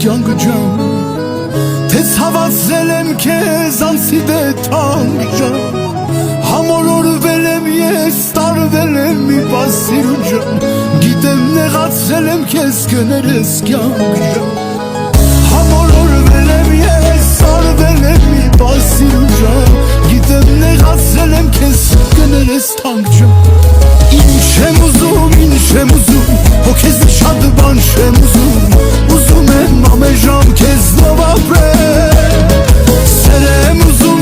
կյանքը ջան Թե ցավացել եմ քեզ անցի դե թանկ ջան Համորորվել եմ ես տարվել եմ մի բասիրու ջան Գիտեմ նեղացել եմ քեզ կներես կյանք ջան Համորորվել եմ ես տարվել եմ մի բասիրու ջան Գիտեմ նեղացել եմ քեզ կներես թանկ ջան Ինչ եմ ուզում հոգեզ շատ բան չեմ ուզում եմ ամեժամ քեզնով ապրել Սեր եմ ուզում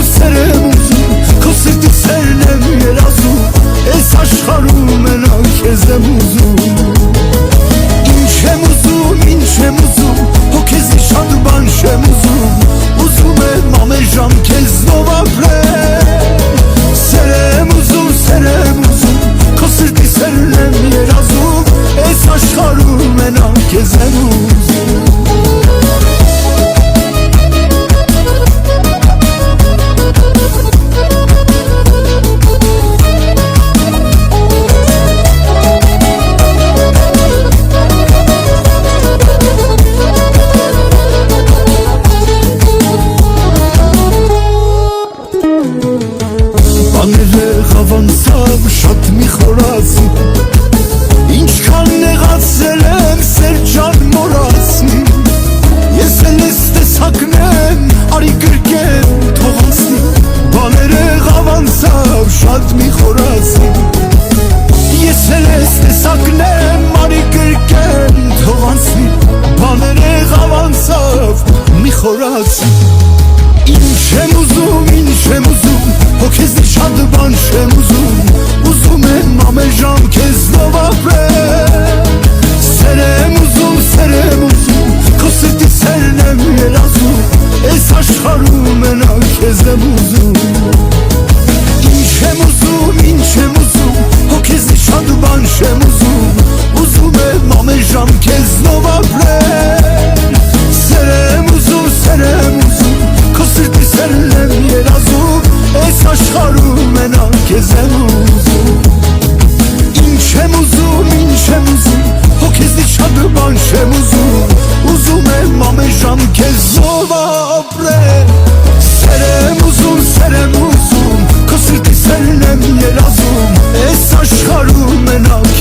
քո սրտի սերն եմ երազում Այս աշխարհում մենակ քեզ եմ ուզում Ինչ եմ ուզում հոգեզ շատ բան չեմ ուզում եմ ամեժամ քեզնով ապրել Սեր եմ ուզում քո սրտի սերն եմ երազում Այս աշխարհում մենակ քեզ եմ ուզում Բաները խավանցավ շատ մի խորացի Ինչքան նեղացել եմ սեր ջան մորացի Ես էլ ես տեսակն եմ արի գրկեմ թողացնի Բաները խավանցավ շատ մի խորացի Ես էլ ես տեսակն եմ արի գրկեմ թողացնի Բաները խավանցավ մի խորացի Ինչ եմ ուզում հոգեզ շատ բան չեմ ուզում եմ ամեժամ քեզնով ապրել Սեր եմ ուզում քո սրտի սերն եմ երազում Այս աշխարհում մենակ քեզ եմ ուզում Ինչ եմ ուզում հոգեզ շատ բան չեմ ուզում եմ ամեժամ քեզնով ապրել Սեր եմ ուզում քո սրտի սերն եմ երազում Այս աշխարհում մենակ քեզ եմ ուզում Ինչ եմ ուզում հոգեզ շատ բան չեմ ուզում եմ ամեժամ քեզով ապրել Սեր եմ ուզում քո սրտի սերն եմ երազում Այս աշխարհում մենակ